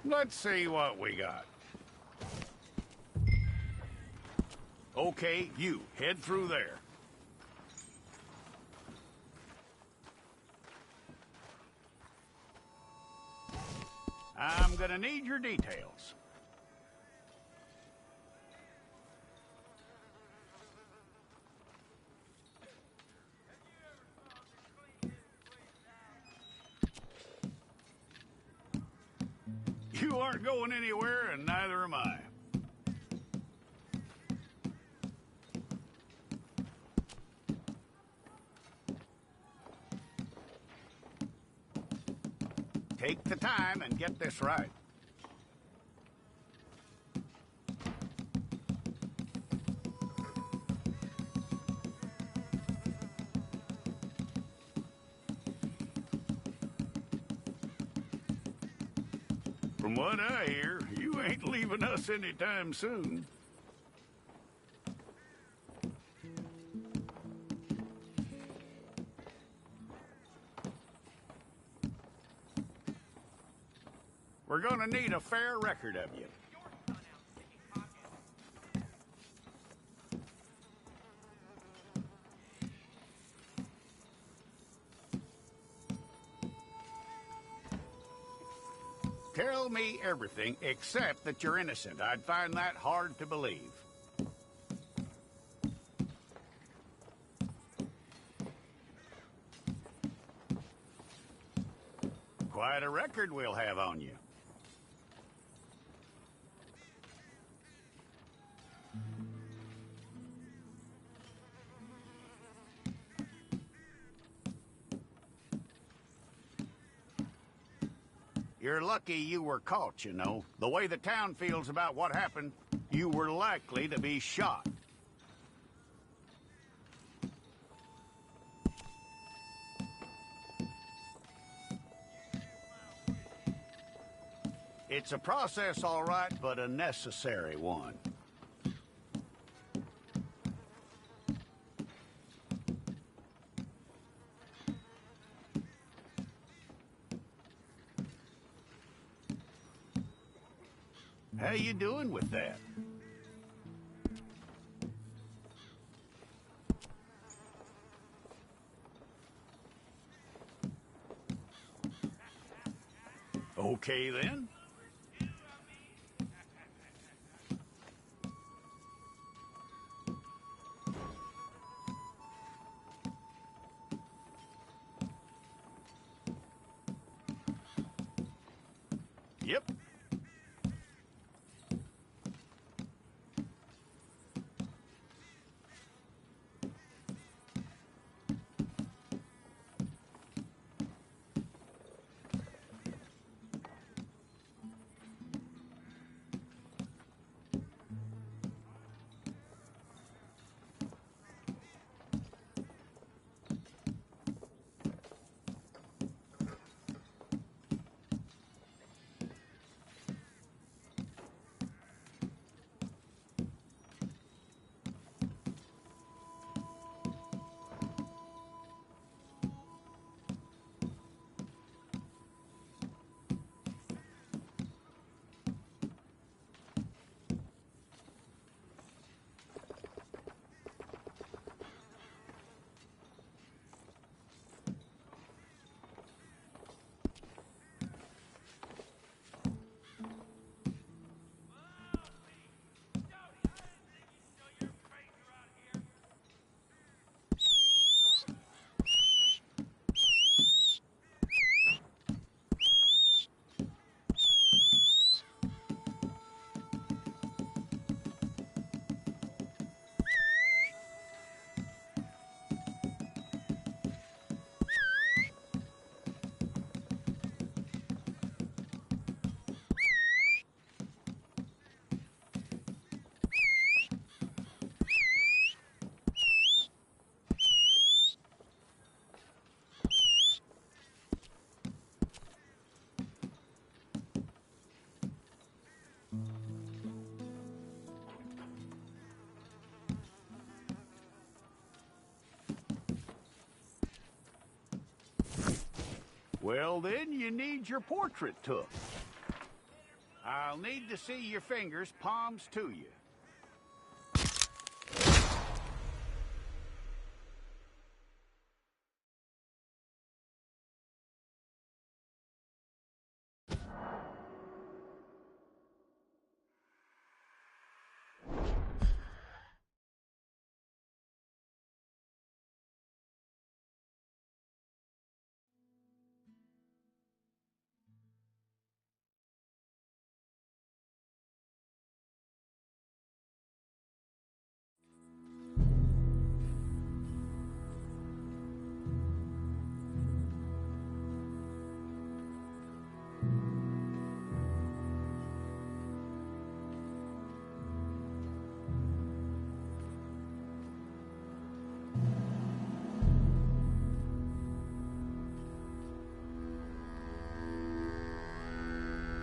Let's see what we got. Okay, you, head through there. I'm gonna need your details. You aren't going anywhere, and neither am I. Take the time and get this right. From what I hear, you ain't leaving us anytime soon. We're gonna need a fair record of you. Tell me everything except that you're innocent. I'd find that hard to believe. Quite a record we'll have on you. You're lucky you were caught, you know. The way the town feels about what happened, you were likely to be shot. It's a process, all right, but a necessary one. How you doing with that? Okay, then. Yep. Well, then you need your portrait took. I'll need to see your fingers, palms to you.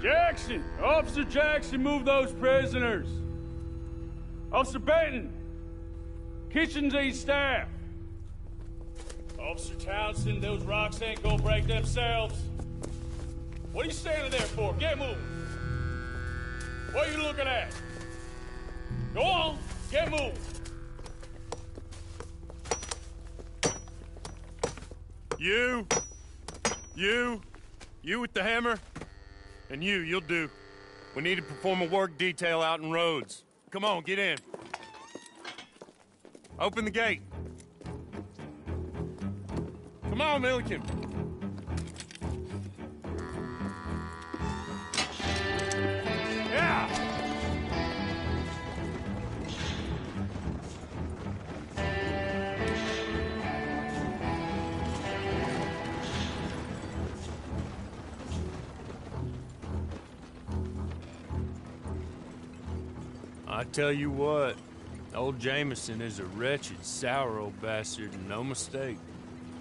Jackson! Officer Jackson, move those prisoners! Officer Benton! Kitchens aid staff! Officer Townsend, those rocks ain't gonna break themselves. What are you standing there for? Get moving! What are you looking at? Go on, get moving! You with the hammer? And you'll do. We need to perform a work detail out in Rhodes. Come on, get in. Open the gate. Come on, Milliken. Yeah! I tell you what, old Jameson is a wretched, sour old bastard, and no mistake.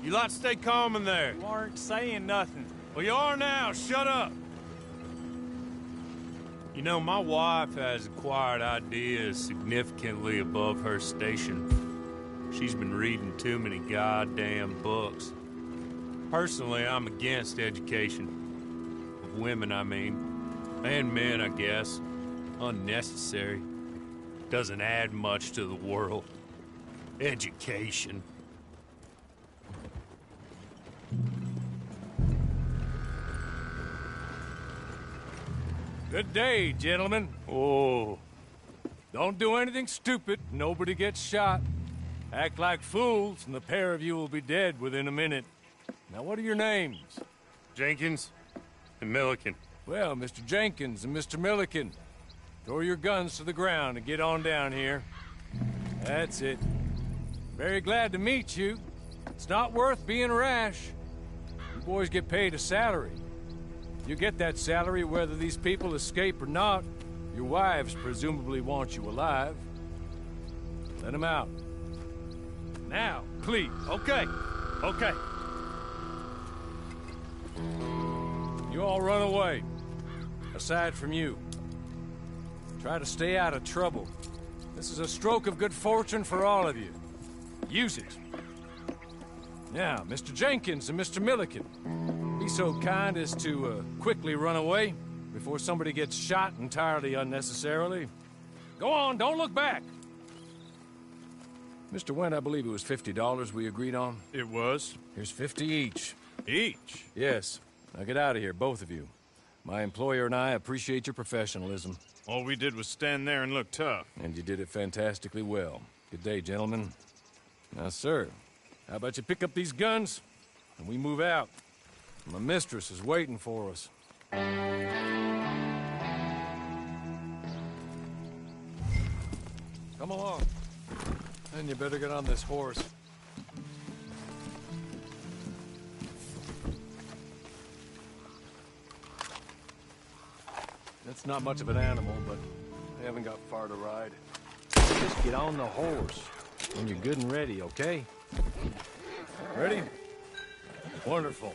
You lot stay calm in there. You aren't saying nothing. Well, you are now. Shut up. You know, my wife has acquired ideas significantly above her station. She's been reading too many goddamn books. Personally, I'm against education. Of women, I mean. And men, I guess. Unnecessary. Doesn't add much to the world. Education. Good day, gentlemen. Oh. Don't do anything stupid. Nobody gets shot. Act like fools, and the pair of you will be dead within a minute. Now, what are your names? Jenkins and Milliken. Well, Mr. Jenkins and Mr. Milliken, throw your guns to the ground and get on down here. That's it. Very glad to meet you. It's not worth being rash. You boys get paid a salary. You get that salary whether these people escape or not. Your wives presumably want you alive. Let them out. Now, please. Okay. You all run away. Aside from you. Try to stay out of trouble. This is a stroke of good fortune for all of you. Use it. Now, Mr. Jenkins and Mr. Milliken, be so kind as to quickly run away before somebody gets shot entirely unnecessarily. Go on, don't look back. Mr. Wendt, I believe it was $50 we agreed on. It was. Here's 50 each. Each? Yes. Now get out of here, both of you. My employer and I appreciate your professionalism. All we did was stand there and look tough. And you did it fantastically well. Good day, gentlemen. Now, sir, how about you pick up these guns, and we move out? My mistress is waiting for us. Come along. And you better get on this horse. It's not much of an animal, but they haven't got far to ride. Just get on the horse when you're good and ready, okay? Ready? Wonderful.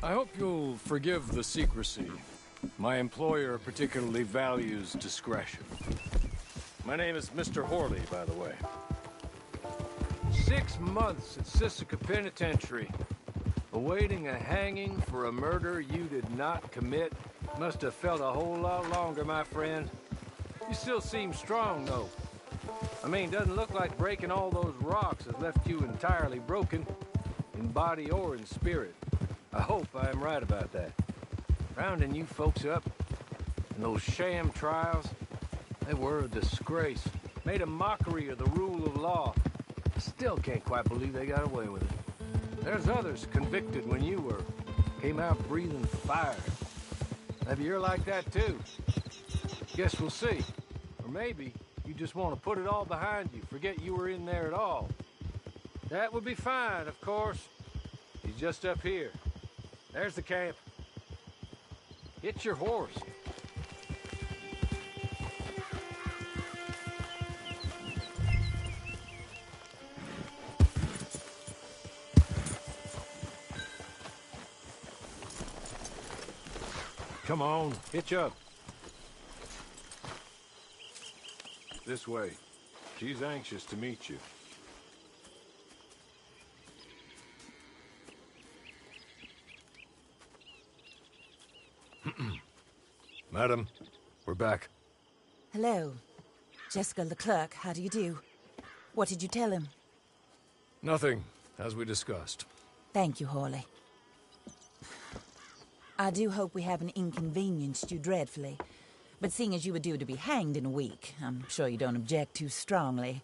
I hope you'll forgive the secrecy. My employer particularly values discretion. My name is Mr. Horley, by the way. 6 months at Sisika Penitentiary, awaiting a hanging for a murder you did not commit. Must have felt a whole lot longer, my friend. You still seem strong, though. I mean, doesn't look like breaking all those rocks has left you entirely broken, in body or in spirit. I hope I am right about that. Rounding you folks up, and those sham trials, they were a disgrace. Made a mockery of the rule of law. I still can't quite believe they got away with it. There's others convicted when you were. Came out breathing fire. Maybe you're like that too. Guess we'll see. Or maybe you just want to put it all behind you, forget you were in there at all. That would be fine, of course. He's just up here. There's the camp. Hit your horse. Come on, hitch up. This way. She's anxious to meet you. Madam, we're back. Hello. Jessica Leclerc, how do you do? What did you tell him? Nothing, as we discussed. Thank you, Hawley. I do hope we haven't inconvenienced you dreadfully. But seeing as you were due to be hanged in a week, I'm sure you don't object too strongly.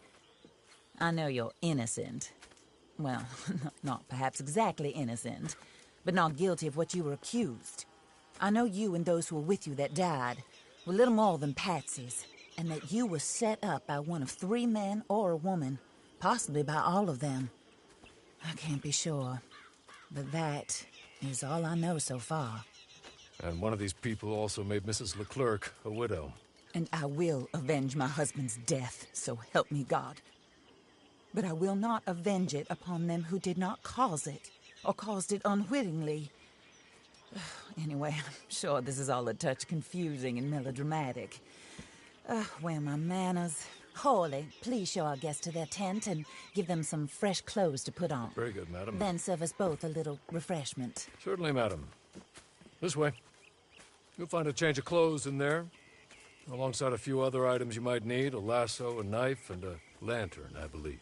I know you're innocent. Well, not perhaps exactly innocent, but not guilty of what you were accused. I know you and those who were with you that died were little more than patsies, and that you were set up by one of 3 men or a woman, possibly by all of them. I can't be sure, but that is all I know so far. And one of these people also made Mrs. Leclerc a widow. And I will avenge my husband's death, so help me God. But I will not avenge it upon them who did not cause it, or caused it unwittingly. Anyway, I'm sure this is all a touch confusing and melodramatic. Where are my manners? Hawley, please show our guests to their tent and give them some fresh clothes to put on. Very good, madam. Then serve us both a little refreshment. Certainly, madam. This way. You'll find a change of clothes in there, alongside a few other items you might need, a lasso, a knife, and a lantern, I believe.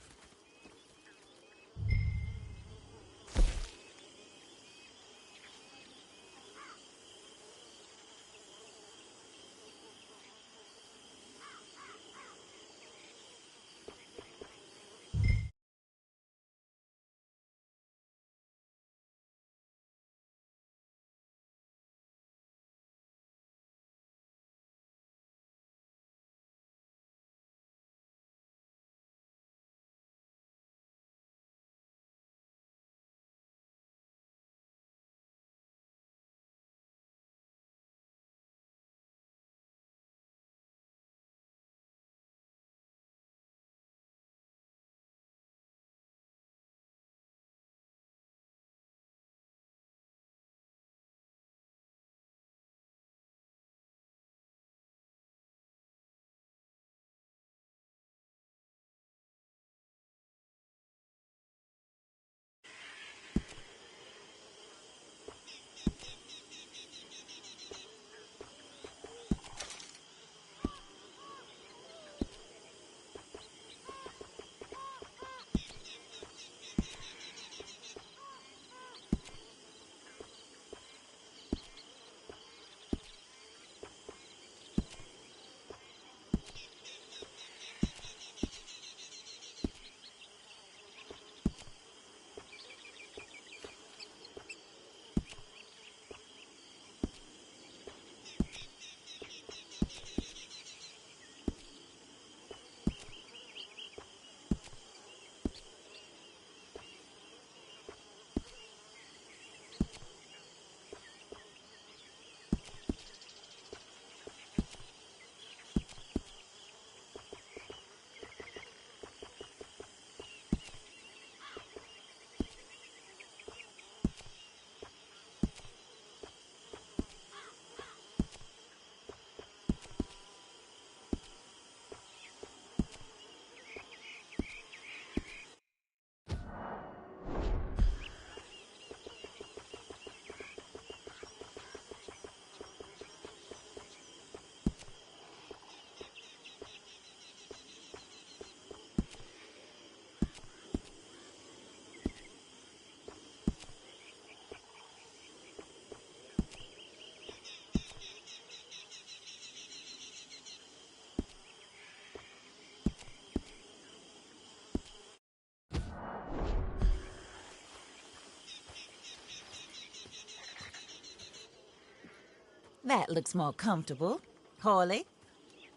That looks more comfortable. Hawley,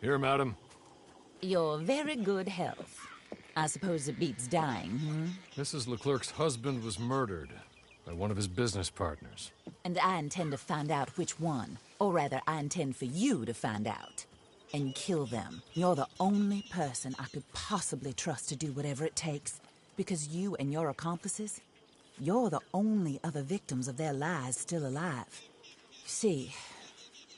Here, madam. your very good health. I suppose it beats dying, hmm? Mrs. Leclerc's husband was murdered by one of his business partners. And I intend to find out which one. Or rather, I intend for you to find out. And kill them. You're the only person I could possibly trust to do whatever it takes. Because you and your accomplices, you're the only other victims of their lies still alive. See,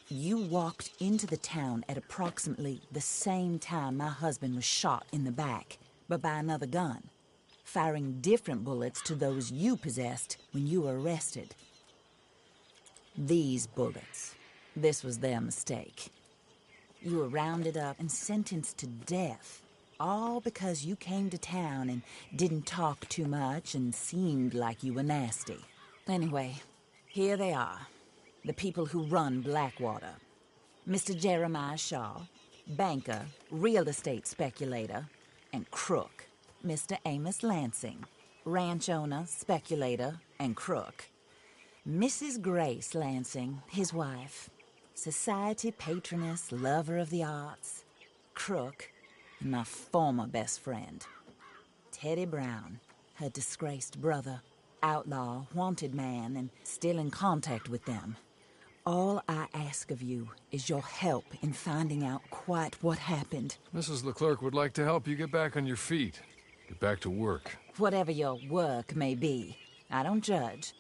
you walked into the town at approximately the same time my husband was shot in the back, but by another gun, firing different bullets to those you possessed when you were arrested. These bullets, this was their mistake. You were rounded up and sentenced to death, all because you came to town and didn't talk too much and seemed like you were nasty. Anyway, here they are. The people who run Blackwater. Mr. Jeremiah Shaw, banker, real estate speculator, and crook. Mr. Amos Lansing, ranch owner, speculator, and crook. Mrs. Grace Lansing, his wife, society patroness, lover of the arts, crook, and my former best friend. Teddy Brown, her disgraced brother, outlaw, wanted man, and still in contact with them. All I ask of you is your help in finding out quite what happened. Mrs. Leclerc would like to help you get back on your feet. Get back to work. Whatever your work may be, I don't judge.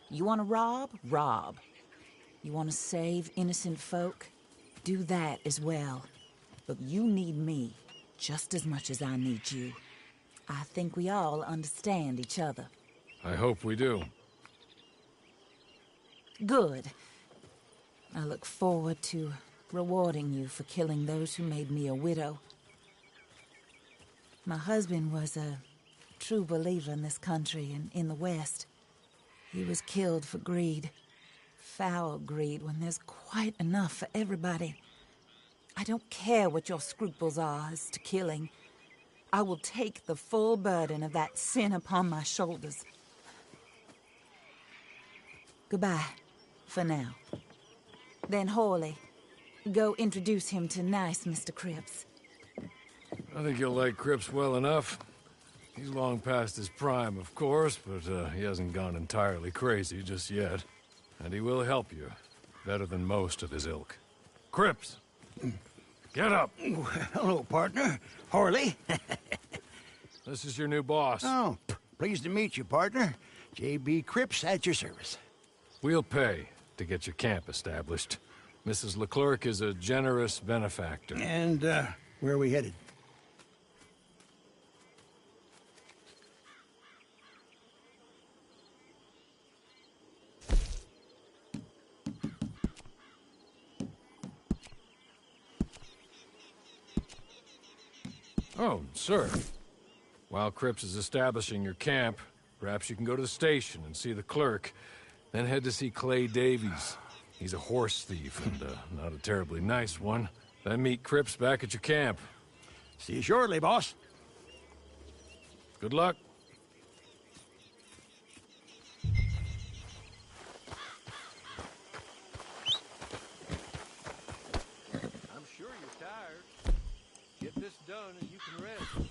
You want to rob? Rob. You want to save innocent folk? Do that as well. But you need me just as much as I need you. I think we all understand each other. I hope we do. Good. I look forward to rewarding you for killing those who made me a widow. My husband was a true believer in this country and in the West. He was killed for greed. Foul greed when there's quite enough for everybody. I don't care what your scruples are as to killing. I will take the full burden of that sin upon my shoulders. Goodbye, for now. Then Hawley, go introduce him to nice Mr. Cripps. I think you'll like Cripps well enough. He's long past his prime, of course, but he hasn't gone entirely crazy just yet. And he will help you, better than most of his ilk. Cripps! Get up! Hello, partner. Harley. This is your new boss. Oh, pleased to meet you, partner. J.B. Cripps at your service. We'll pay to get your camp established. Mrs. Leclerc is a generous benefactor. And, where are we headed? Oh, sir. While Cripps is establishing your camp, perhaps you can go to the station and see the clerk, then head to see Clay Davies. He's a horse thief, and not a terribly nice one. Then meet Cripps back at your camp. See you shortly, boss. Good luck. I'm sure you're tired. Get this done and you can rest.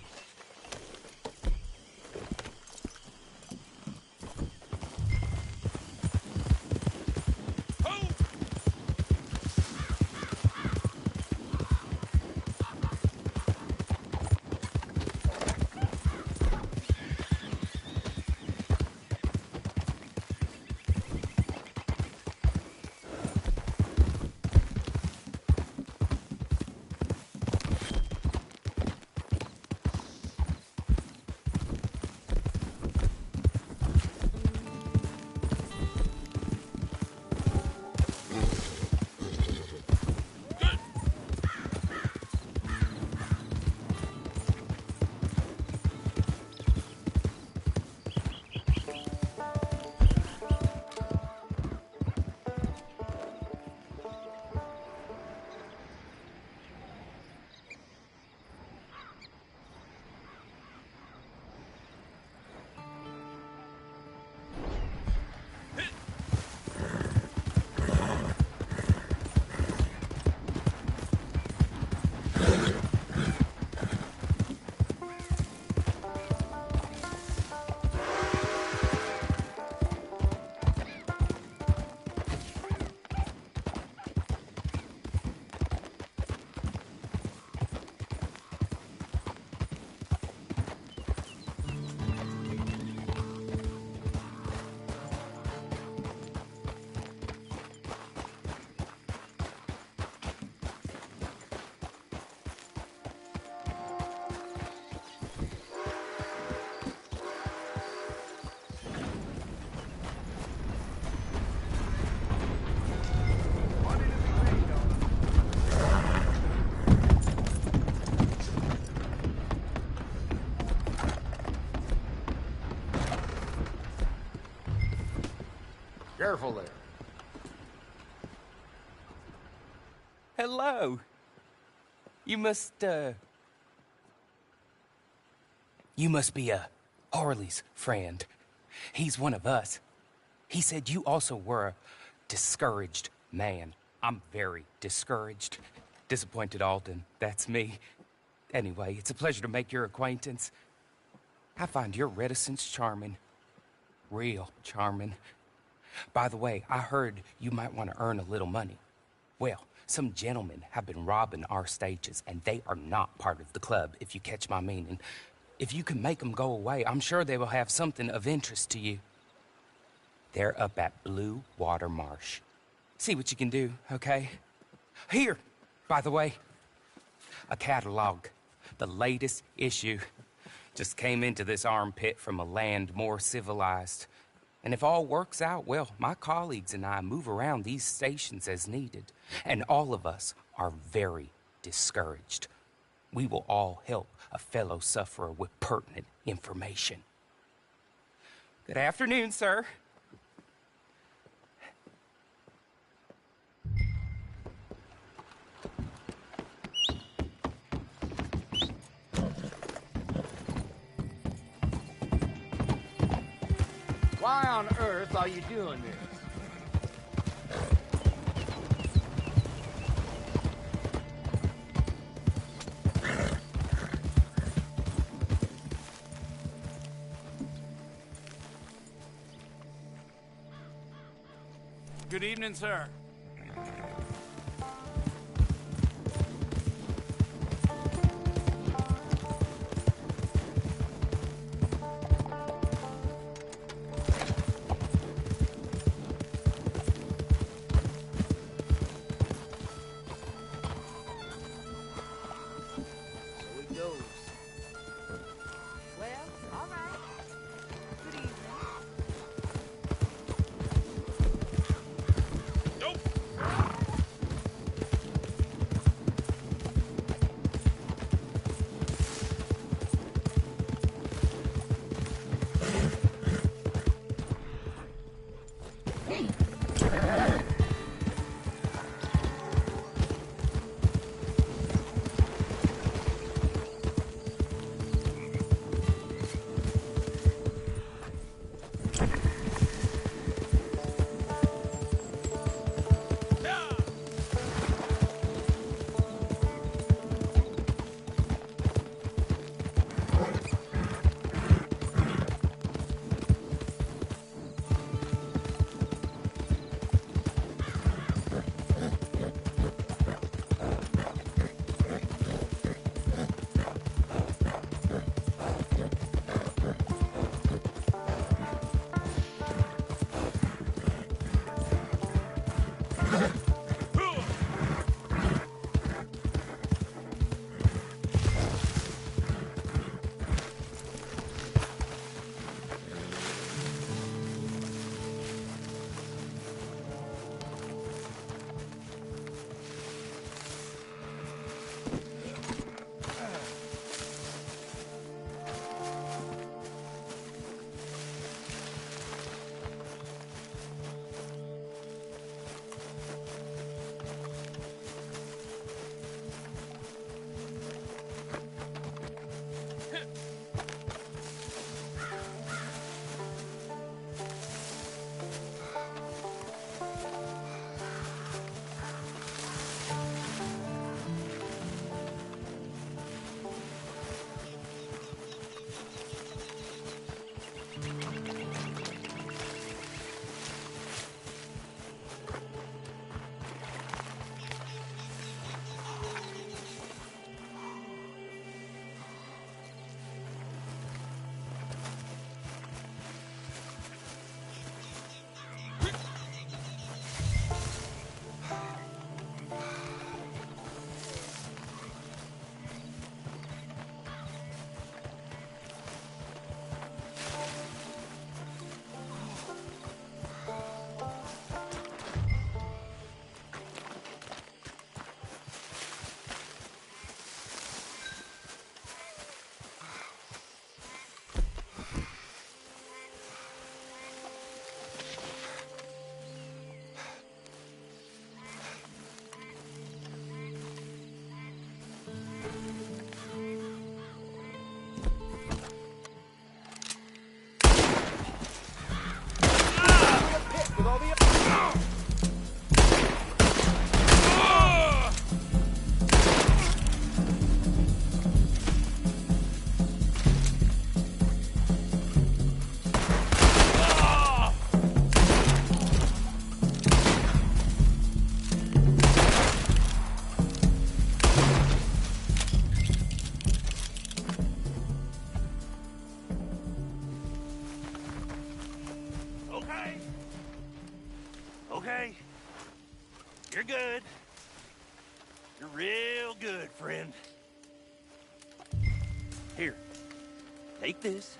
Careful there. Hello. You must be Harley's friend. He's one of us. He said you also were a discouraged man. I'm very discouraged. Disappointed Alden, that's me. Anyway, it's a pleasure to make your acquaintance. I find your reticence charming. Real charming. By the way, I heard you might want to earn a little money. Well, some gentlemen have been robbing our stages, and they are not part of the club, if you catch my meaning. If you can make them go away, I'm sure they will have something of interest to you. They're up at Blue Water Marsh. See what you can do, okay? Here, by the way, a catalog. The latest issue. Just came into this armpit from a land more civilized. And if all works out, well, my colleagues and I move around these stations as needed. And all of us are very discouraged. We will all help a fellow sufferer with pertinent information. Good afternoon, sir. Why on earth are you doing this? Good evening, sir. You're good. You're real good, friend. Here, take this.